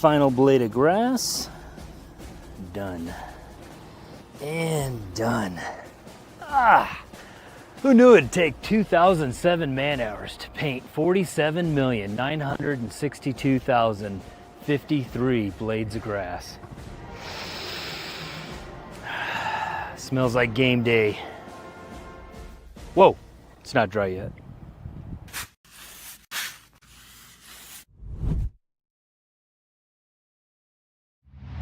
final blade of grass. Done. And done. Who knew it'd take 2,007 man-hours to paint 47,962,053 blades of grass? Smells like game day. Whoa, it's not dry yet.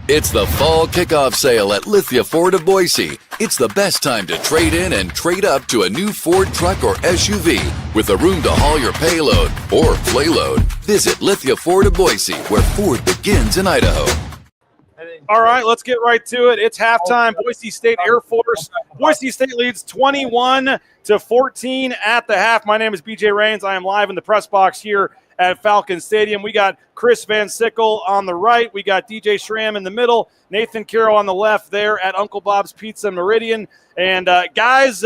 It's the fall kickoff sale at Lithia Ford of Boise. It's the best time to trade in and trade up to a new Ford truck or SUV with the room to haul your payload or playload. Visit Lithia Ford of Boise, where Ford begins in Idaho. All right, let's get right to it. It's halftime. Boise State Air Force. Boise State leads 21-14 at the half. My name is BJ Rains. I am live in the press box here at Falcon Stadium. We got Chris Van Sickle on the right. We got DJ Schramm in the middle. Nathan Carroll on the left there at Uncle Bob's Pizza Meridian. And guys,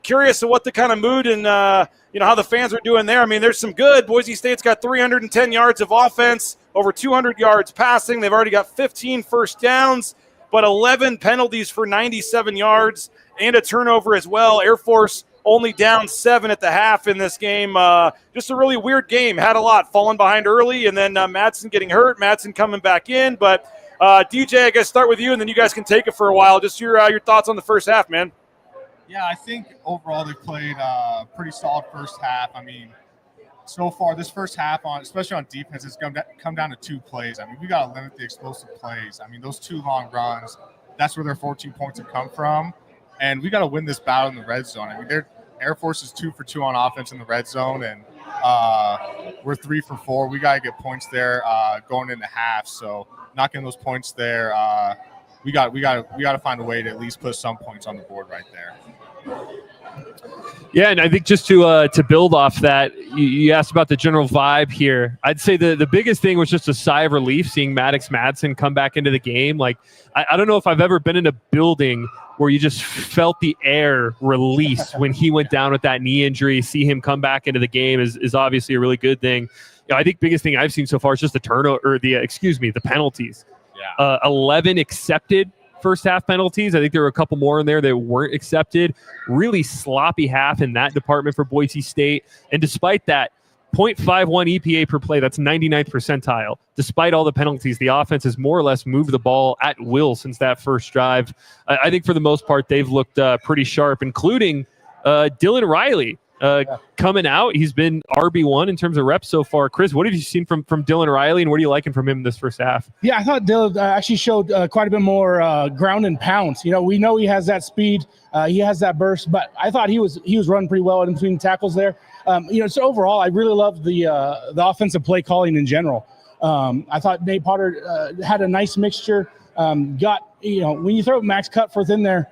curious of what the kind of mood and how the fans are doing there. I mean, there's some good. Boise State's got 310 yards of offense, over 200 yards passing. They've already got 15 first downs, but 11 penalties for 97 yards and a turnover as well. Air Force only down 7 at the half in this game. Just a really weird game. Had a lot. Falling behind early, and then Madsen getting hurt. Madsen coming back in. But, DJ, I guess start with you, and then you guys can take it for a while. Just your thoughts on the first half, man. Yeah, I think overall they played pretty solid first half. I mean, so far this first half, especially on defense, it's come down to 2 plays. I mean, we got to limit the explosive plays. I mean, those 2 long runs, that's where their 14 points have come from. And we got to win this battle in the red zone. I mean, Air Force is 2 for 2 on offense in the red zone, and we're 3 for 4. We got to get points there going into half. So not getting those points there, we got to find a way to at least put some points on the board right there. Yeah, and I think just to build off that, you asked about the general vibe here. I'd say the biggest thing was just a sigh of relief seeing Maddox Madsen come back into the game. Like, I don't know if I've ever been in a building where you just felt the air release when he went down with that knee injury. See him come back into the game is obviously a really good thing. I think biggest thing I've seen so far is just the the penalties. Yeah. 11 accepted first half penalties. I think there were a couple more in there that weren't accepted. Really sloppy half in that department for Boise State. And despite that, 0.51 EPA per play, that's 99th percentile. Despite all the penalties, the offense has more or less moved the ball at will since that first drive. I think for the most part, they've looked pretty sharp, including Dylan Riley coming out. He's been RB1 in terms of reps so far. Chris, what have you seen from Dylan Riley, and what are you liking from him this first half? Yeah, I thought Dylan actually showed quite a bit more ground and pounds. We know he has that speed, he has that burst, but I thought he was running pretty well in between tackles there. So overall, I really loved the offensive play calling in general. I thought Nate Potter had a nice mixture. When you throw Max Cutforth in there,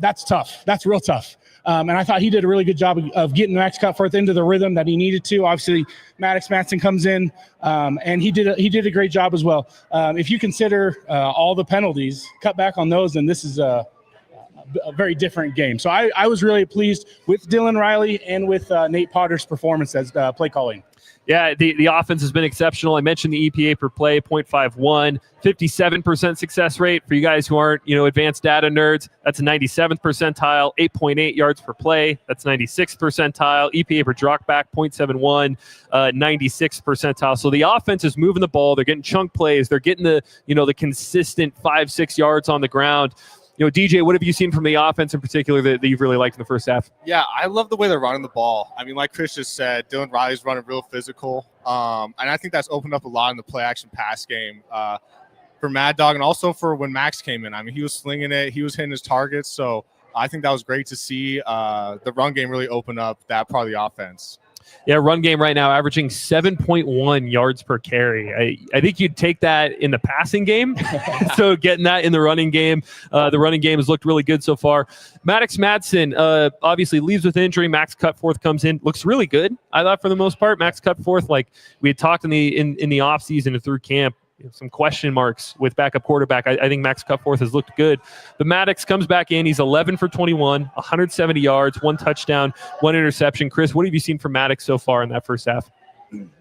that's tough. That's real tough. And I thought he did a really good job of getting Max Cutforth into the rhythm that he needed to. Obviously, Maddox Madsen comes in, and he did a great job as well. If you consider all the penalties, cut back on those, then this is a very different game. So I was really pleased with Dylan Riley and with Nate Potter's performance as play calling. Yeah, the offense has been exceptional. I mentioned the EPA per play, 0.51, 57% success rate. For you guys who aren't, advanced data nerds, that's a 97th percentile, 8.8 yards per play. That's 96th percentile. EPA per drop back, 0.71, 96th percentile. So the offense is moving the ball. They're getting chunk plays. They're getting the consistent 5-6 yards on the ground. DJ, what have you seen from the offense in particular that you've really liked in the first half? Yeah, I love the way they're running the ball. I mean, like Chris just said, Dylan Riley's running real physical. And I think that's opened up a lot in the play-action pass game for Mad Dog and also for when Max came in. I mean, he was slinging it. He was hitting his targets. So I think that was great to see the run game really open up that part of the offense. Yeah, run game right now averaging 7.1 yards per carry. I think you'd take that in the passing game. So getting that in the running game. The running game has looked really good so far. Maddox Madsen obviously leaves with injury. Max Cutforth comes in. Looks really good, I thought, for the most part. Max Cutforth, like we had talked in the offseason and through camp, some question marks with backup quarterback. I think Max Cutforth has looked good. But Maddox comes back in. He's 11 for 21, 170 yards, 1 touchdown, 1 interception. Chris, what have you seen from Maddox so far in that first half?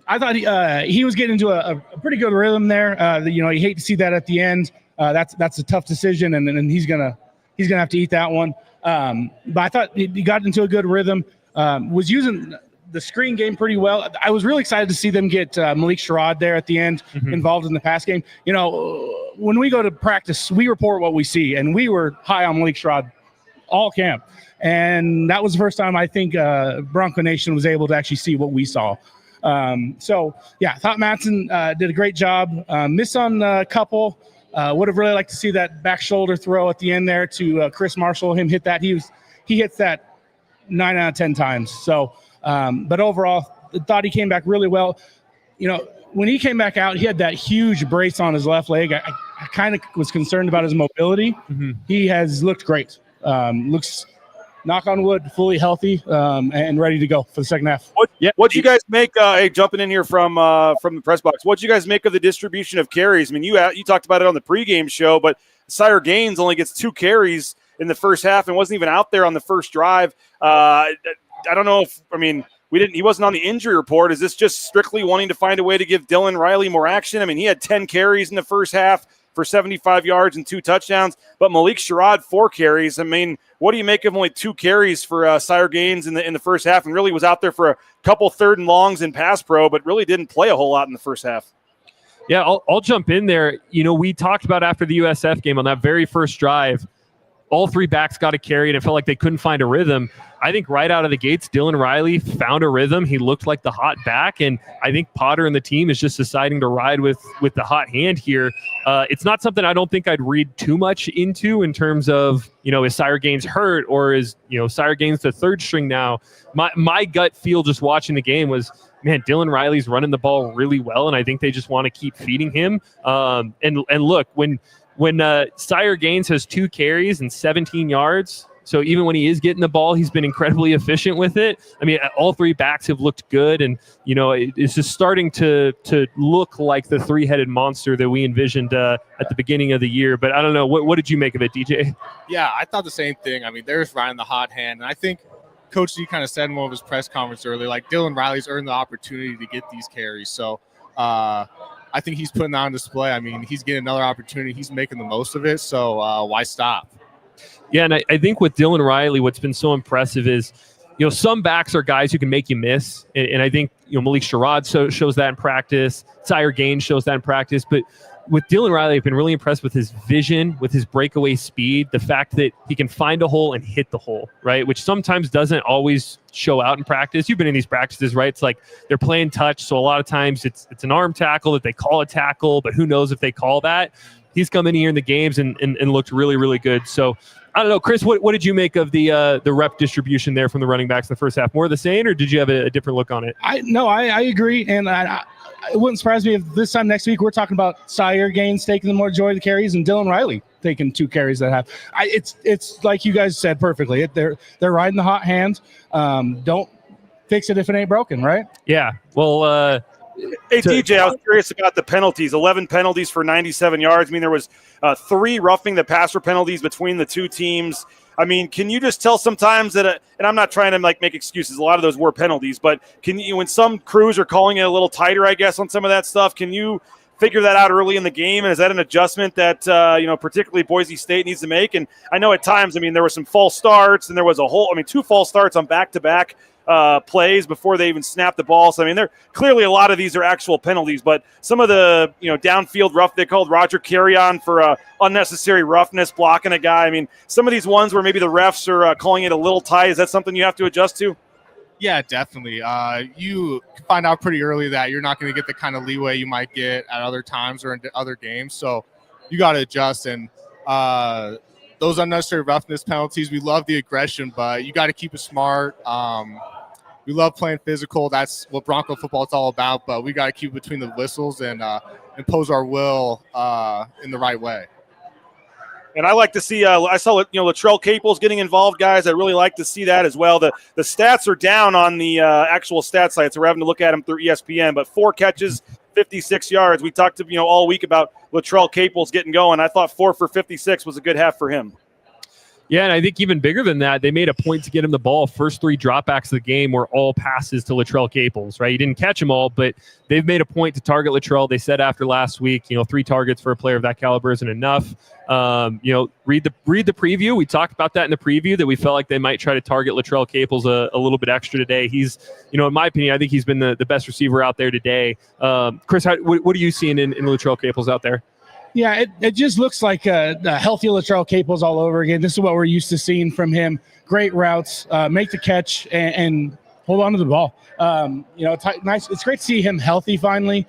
I thought he was getting into a pretty good rhythm there. You hate to see that at the end. That's a tough decision, and he's gonna have to eat that one. But I thought he got into a good rhythm. Was using the screen game pretty well. I was really excited to see them get Malik Sherrod there at the end, involved in the pass game. When we go to practice, we report what we see, and we were high on Malik Sherrod all camp. And that was the first time I think Bronco Nation was able to actually see what we saw. I thought Madsen did a great job. Missed on a couple. Would have really liked to see that back shoulder throw at the end there to Chris Marshall. Him hit that. He hits that 9 out of 10 times. So, but overall, I thought he came back really well. When he came back out, he had that huge brace on his left leg. I kind of was concerned about his mobility. He has looked great. Looks, knock on wood, fully healthy and ready to go for the second half. What'd you guys make? Hey, jumping in here from the press box. What'd you guys make of the distribution of carries? I mean, you talked about it on the pregame show, but Sire Gaines only gets 2 carries in the first half and wasn't even out there on the first drive. I don't know if he wasn't on the injury report. Is this just strictly wanting to find a way to give Dylan Riley more action? I mean, he had 10 carries in the first half for 75 yards and 2 touchdowns, but Malik Sherrod 4 carries. I mean, what do you make of only 2 carries for Sire Gaines in the first half, and really was out there for a couple 3rd and longs in pass pro, but really didn't play a whole lot in the first half? Yeah, I'll jump in there. We talked about after the USF game on that very first drive, all 3 backs got a carry, and it felt like they couldn't find a rhythm. I think right out of the gates, Dylan Riley found a rhythm. He looked like the hot back, and I think Potter and the team is just deciding to ride with the hot hand here. It's not something I don't think I'd read too much into in terms of, is Sire Gaines hurt, or is, Sire Gaines the 3rd string now? My gut feel just watching the game was, man, Dylan Riley's running the ball really well, and I think they just want to keep feeding him. And look, when Sire Gaines has 2 carries and 17 yards, so even when he is getting the ball, he's been incredibly efficient with it. I mean, all 3 backs have looked good, and it's just starting to look like the 3-headed monster that we envisioned at the beginning of the year. But I don't know, what did you make of it, DJ? Yeah, I thought the same thing. I mean, there's Ryan the hot hand, and I think Coach D kind of said in one of his press conferences earlier, like Dylan Riley's earned the opportunity to get these carries. So I think he's putting that on display. I mean, he's getting another opportunity. He's making the most of it. So why stop? Yeah, and I think with Dylan Riley, what's been so impressive is, some backs are guys who can make you miss. And I think, Malik Sherrod shows that in practice. Sire Gaines shows that in practice. But with Dylan Riley, I've been really impressed with his vision, with his breakaway speed, the fact that he can find a hole and hit the hole, right? Which sometimes doesn't always show out in practice. You've been in these practices, right? It's like they're playing touch. So a lot of times it's an arm tackle that they call a tackle, but who knows if they call that. He's come in here in the games and looked really, really good. So I don't know, Chris, what did you make of the rep distribution there from the running backs in the first half? More of the same, or did you have a different look on it? I agree, and it wouldn't surprise me if this time next week we're talking about Sire Gaines taking the more majority of the carries and Dylan Riley taking 2 carries that half. It's like you guys said perfectly. They're riding the hot hand. Don't fix it if it ain't broken, right? Yeah. Well. Hey, DJ, I was curious about the penalties. 11 penalties for 97 yards. I mean, there was 3 roughing the passer penalties between the 2 teams. I mean, can you just tell sometimes that, and I'm not trying to make excuses, a lot of those were penalties, but can you, when some crews are calling it a little tighter, I guess, on some of that stuff, can you figure that out early in the game? And is that an adjustment that, particularly Boise State needs to make? And I know at times, there were some false starts, and there was 2 false starts on back-to-back plays before they even snap the ball. So, there clearly a lot of these are actual penalties, but some of the, downfield rough, they called Roger Carrion for unnecessary roughness, blocking a guy. Some of these ones where maybe the refs are calling it a little tight. Is that something you have to adjust to? Yeah, definitely. You find out pretty early that you're not going to get the kind of leeway you might get at other times or in other games. So you got to adjust. And those unnecessary roughness penalties, we love the aggression, but you got to keep it smart. We love playing physical. That's what Bronco football is all about, but we got to keep it between the whistles and impose our will in the right way. And I like to see, I saw, Latrell Caples getting involved, guys. I really like to see that as well. The stats are down on the actual stat site, so we're having to look at them through ESPN, but 4 catches, 56 yards. We talked to, all week about Latrell Caples getting going. I thought 4 for 56 was a good half for him. Yeah, and I think even bigger than that, they made a point to get him the ball. First 3 dropbacks of the game were all passes to Latrell Caples, right? He didn't catch them all, but they've made a point to target Latrell. They said after last week, 3 targets for a player of that caliber isn't enough. Read the preview. We talked about that in the preview, that we felt like they might try to target Latrell Caples a little bit extra today. He's, in my opinion, I think he's been the best receiver out there today. Chris, what are you seeing in Latrell Caples out there? Yeah, it just looks like a healthy Latrell Caples all over again. This is what we're used to seeing from him. Great routes, make the catch, and hold on to the ball. Nice. It's great to see him healthy finally.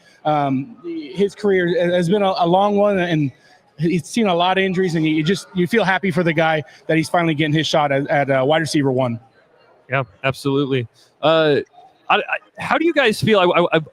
His career has been a long one, and he's seen a lot of injuries, and you feel happy for the guy that he's finally getting his shot at wide receiver 1. Yeah, absolutely. How do you guys feel?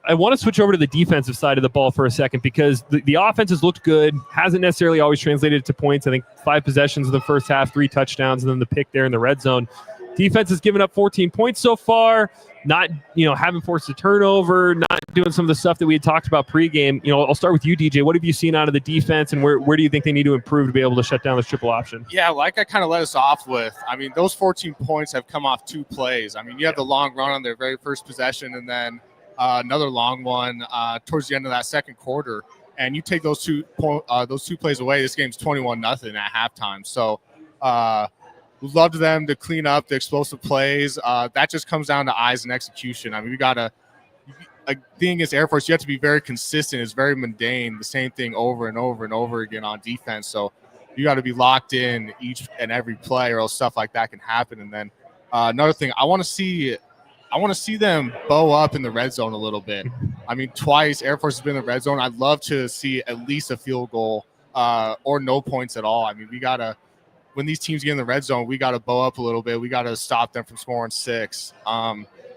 I want to switch over to the defensive side of the ball for a second, because the offense has looked good, hasn't necessarily always translated to points. I think 5 possessions in the first half, 3 touchdowns, and then the pick there in the red zone. Defense has given up 14 points so far, not, haven't forced a turnover, not doing some of the stuff that we had talked about pregame. I'll start with you, DJ. What have you seen out of the defense, and where do you think they need to improve to be able to shut down this triple option? Yeah, like I kind of let us off with, those 14 points have come off 2 plays. You have the long run on their very first possession, and then another long one towards the end of that second quarter. And you take those two plays away, this game's 21-0 at halftime. So we'd love to them to clean up the explosive plays. That just comes down to eyes and execution. We got to – being against Air Force, you have to be very consistent. It's very mundane, the same thing over and over and over again on defense. So you got to be locked in each and every play, or else stuff like that can happen. And then another thing, I want to see them bow up in the red zone a little bit. Twice Air Force has been in the red zone. I'd love to see at least a field goal or no points at all. We got to – when these teams get in the red zone, we got to bow up a little bit. We got to stop them from scoring 6.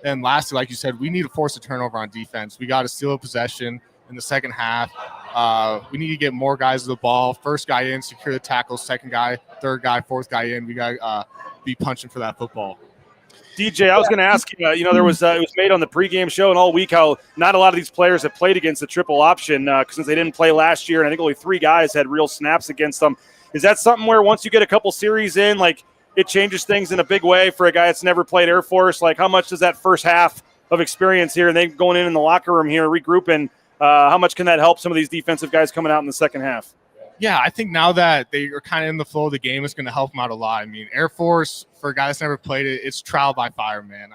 And lastly, like you said, we need to force a turnover on defense. We got to steal a possession in the second half. We need to get more guys to the ball. First guy in, secure the tackle. Second guy, third guy, fourth guy in. We got to be punching for that football. DJ, I was going to ask you, there was it was made on the pregame show and all week how not a lot of these players have played against the triple option since they didn't play last year, and I think only 3 guys had real snaps against them. Is that something where once you get a couple series in, it changes things in a big way for a guy that's never played Air Force? How much does that first half of experience here, and they going in the locker room here, regrouping, how much can that help some of these defensive guys coming out in the second half? Yeah, I think now that they are kind of in the flow of the game, it's going to help them out a lot. Air Force, for a guy that's never played it, it's trial by fire, man.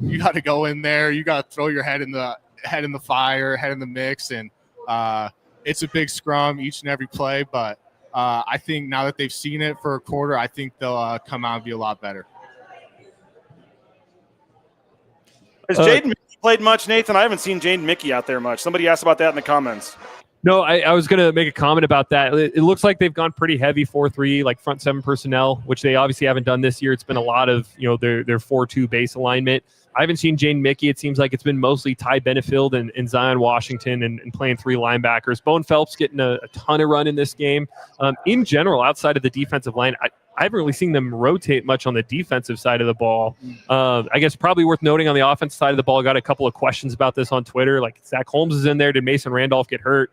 You got to go in there, you got to throw your head in the fire, head in the mix, and it's a big scrum each and every play. But I think now that they've seen it for a quarter, I think they'll come out and be a lot better. Has Jaden Mickey played much, Nathan? I haven't seen Jaden Mickey out there much. Somebody asked about that in the comments. No, I was going to make a comment about that. It looks like they've gone pretty heavy 4-3, front 7 personnel, which they obviously haven't done this year. It's been a lot of, their 4-2 base alignment. I haven't seen Jaden Mickey. It seems like it's been mostly Ty Benefield and Zion Washington and playing 3 linebackers. Bone Phelps getting a ton of run in this game. In general, outside of the defensive line, I haven't really seen them rotate much on the defensive side of the ball. I guess probably worth noting on the offensive side of the ball, I got a couple of questions about this on Twitter. Zach Holmes is in there. Did Mason Randolph get hurt?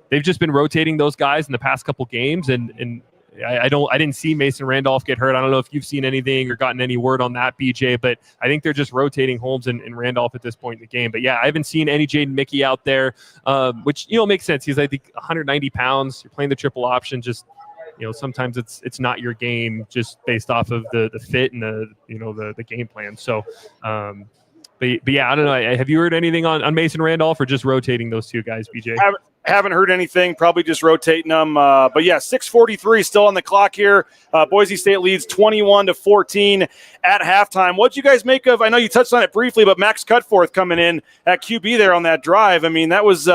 They've just been rotating those guys in the past couple games, and I didn't see Mason Randolph get hurt. I don't know if you've seen anything or gotten any word on that, BJ, but I think they're just rotating Holmes and Randolph at this point in the game. But yeah, I haven't seen any Jaden Mickey out there, which makes sense. He's I think 190 pounds. You're playing the triple option. Just sometimes it's not your game just based off of the fit and the game plan. So. But yeah, I don't know. Have you heard anything on Mason Randolph, or just rotating those 2 guys, BJ? Haven't heard anything. Probably just rotating them. But yeah, 6:43 still on the clock here. Boise State leads 21-14 at halftime. What'd you guys make of? I know you touched on it briefly, but Max Cutforth coming in at QB there on that drive. That was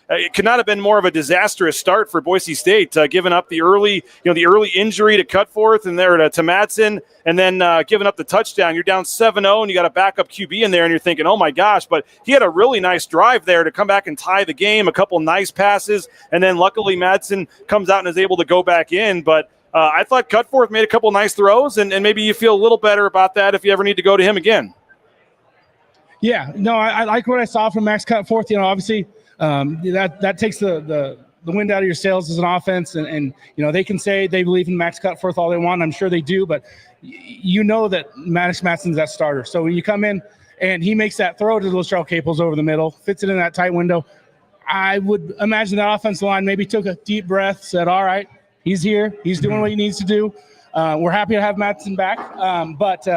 it could not have been more of a disastrous start for Boise State, giving up the early injury to Cutforth and there to Madsen, and then giving up the touchdown. You're down 7-0, and you got a backup QB in there, and you're thinking, oh my gosh! But he had a really nice drive there to come back and tie the game. A couple nice passes, and then luckily Madsen comes out and is able to go back in. But I thought Cutforth made a couple nice throws, and maybe you feel a little better about that if you ever need to go to him again. Yeah, no, I like what I saw from Max Cutforth. Obviously that takes the the wind out of your sails as an offense, and they can say they believe in Max Cutforth all they want. I'm sure they do, but you know that Maddox Matson's that starter. So when you come in and he makes that throw to Latrell Caples over the middle, fits it in that tight window, I would imagine that offensive line maybe took a deep breath, said, all right, he's here. He's doing what he needs to do. We're happy to have Matson back. But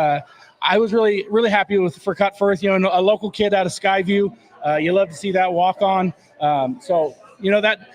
I was really, really happy for Cutforth, a local kid out of Skyview. You love to see that walk on. That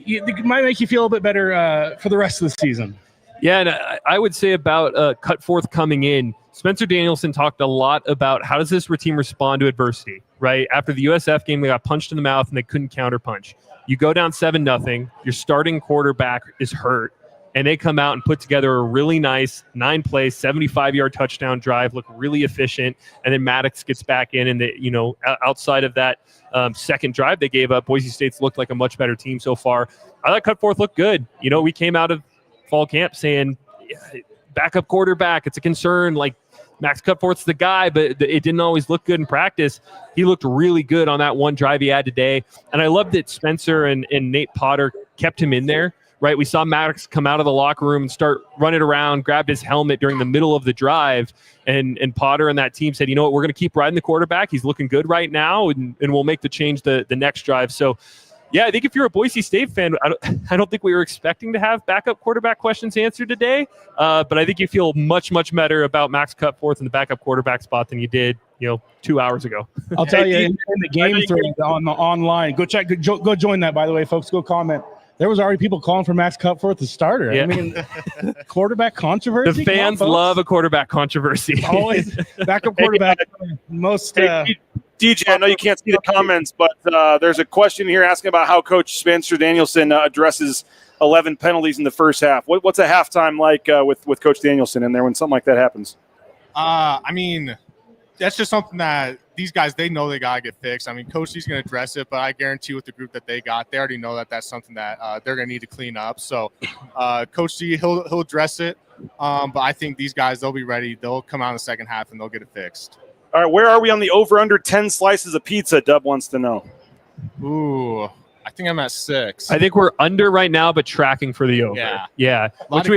it might make you feel a bit better for the rest of the season. Yeah, and I would say about Cutforth coming in, Spencer Danielson talked a lot about how does this team respond to adversity, right? After the USF game, they got punched in the mouth and they couldn't counterpunch. You go down 7-0, your starting quarterback is hurt, and they come out and put together a really nice 9-play, 75-yard touchdown drive, look really efficient, and then Maddox gets back in, and outside of that second drive they gave up, Boise State's looked like a much better team so far. I thought Cutforth looked good. We came out of fall camp saying backup quarterback, it's a concern, like Max Cutforth's the guy, but it didn't always look good in practice. He looked really good on that one drive he had today, and I love that Spencer and Nate Potter kept him in there. Right, we saw Maddox come out of the locker room and start running around, grabbed his helmet during the middle of the drive, and Potter and that team said, you know what, we're going to keep riding the quarterback. He's looking good right now, and we'll make the change the next drive. So, yeah, I think if you're a Boise State fan, I don't think we were expecting to have backup quarterback questions answered today, but I think you feel much, much better about Max Cutforth in the backup quarterback spot than you did 2 hours ago. I'll tell you, in the game thread on the online, go join that, by the way, folks. Go comment. There was already people calling for Max Cutforth the starter. Yeah. I mean, quarterback controversy. The fans love a quarterback controversy. Always backup quarterback. Most. DJ, I know you can't see the comments, but there's a question here asking about how Coach Spencer Danielson addresses 11 penalties in the first half. What's a halftime like with Coach Danielson in there when something like that happens? I mean, that's just something that these guys, they know they got to get fixed. I mean, Coach C's going to address it, but I guarantee with the group that they got, they already know that that's something that they're going to need to clean up. So Coach C, he'll address it, but I think these guys, they'll be ready. They'll come out in the second half, and they'll get it fixed. All right, where are we on the over-under 10 slices of pizza? Dub wants to know. Ooh, I think I'm at 6. I think we're under right now, but tracking for the over. Yeah. Which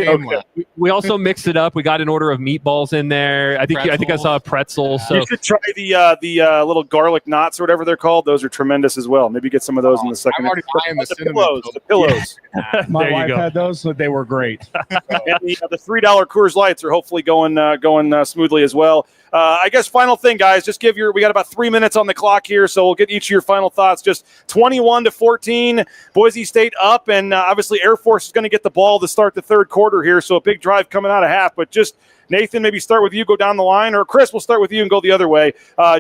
we also mixed it up. We got an order of meatballs in there. I think I saw a pretzel. So you should try the little garlic knots or whatever they're called. Those are tremendous as well. Maybe get some of those in the second. I'm already buying the pillows. My wife had those, so they were great. And the $3 Coors Lights are hopefully going smoothly as well. I guess final thing, guys, just we got about 3 minutes on the clock here, so we'll get each of your final thoughts. Just 21-14, Boise State up, and obviously Air Force is going to get the ball to start the third quarter here, so a big drive coming out of half. But just, Nathan, maybe start with you, go down the line, or Chris, we'll start with you and go the other way.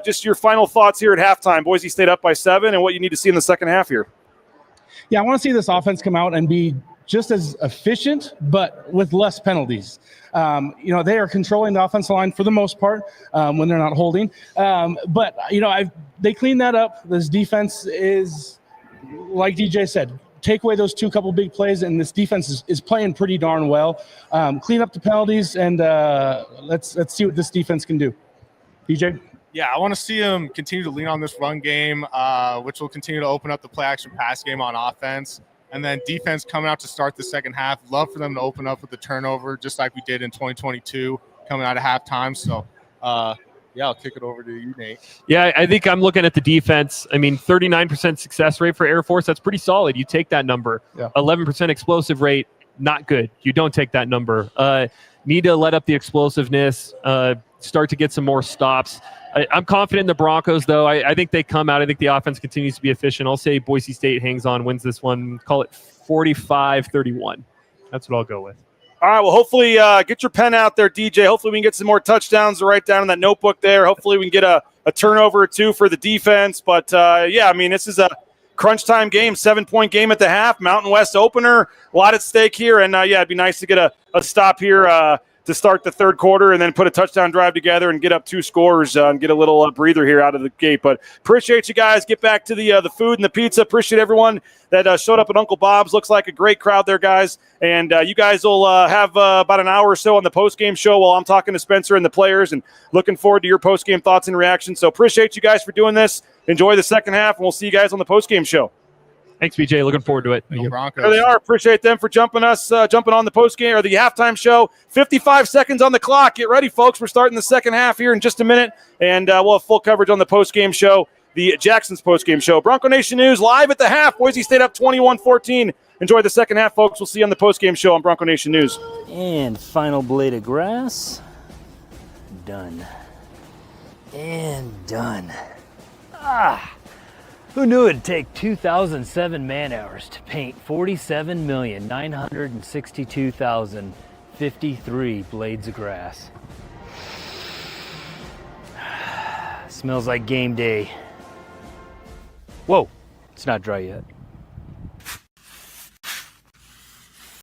Just your final thoughts here at halftime. Boise State up by 7, and what you need to see in the second half here. Yeah, I want to see this offense come out and be just as efficient, but with less penalties. They are controlling the offensive line for the most part when they're not holding. But they clean that up. This defense is, like DJ said, take away those couple big plays, and this defense is playing pretty darn well. Clean up the penalties, and let's see what this defense can do. DJ? Yeah, I want to see them continue to lean on this run game, which will continue to open up the play-action pass game on offense. And then defense coming out to start the second half. Love for them to open up with the turnover, just like we did in 2022 coming out of halftime. So, I'll kick it over to you, Nate. Yeah, I think I'm looking at the defense. I mean, 39% success rate for Air Force. That's pretty solid. You take that number. Yeah. 11% explosive rate, not good. You don't take that number. Need to let up the explosiveness, start to get some more stops. I'm confident in the Broncos, though. I think they come out. I think the offense continues to be efficient. I'll say Boise State hangs on, wins this one. Call it 45-31. That's what I'll go with. All right, well, hopefully get your pen out there, DJ. Hopefully we can get some more touchdowns to write down in that notebook there. Hopefully we can get a turnover or two for the defense. But, this is a crunch time game, 7-point game at the half, Mountain West opener. A lot at stake here. And, it'd be nice to get a stop here to start the third quarter and then put a touchdown drive together and get up 2 scores and get a little breather here out of the gate. But appreciate you guys. Get back to the food and the pizza. Appreciate everyone that showed up at Uncle Bob's. Looks like a great crowd there, guys. And you guys will have about an hour or so on the post-game show while I'm talking to Spencer and the players, and looking forward to your post-game thoughts and reactions. So appreciate you guys for doing this. Enjoy the second half, and we'll see you guys on the post-game show. Thanks, BJ. Looking forward to it. Go Broncos. There they are. Appreciate them for jumping on the post game or the halftime show. 55 seconds on the clock. Get ready, folks. We're starting the second half here in just a minute, and we'll have full coverage on the post game show, the Jackson's post game show. Bronco Nation News live at the half. Boise State up 21-14. Enjoy the second half, folks. We'll see you on the post game show on Bronco Nation News. And final blade of grass. Done. And done. Who knew it'd take 2,007 man-hours to paint 47,962,053 blades of grass? Smells like game day. Whoa, it's not dry yet.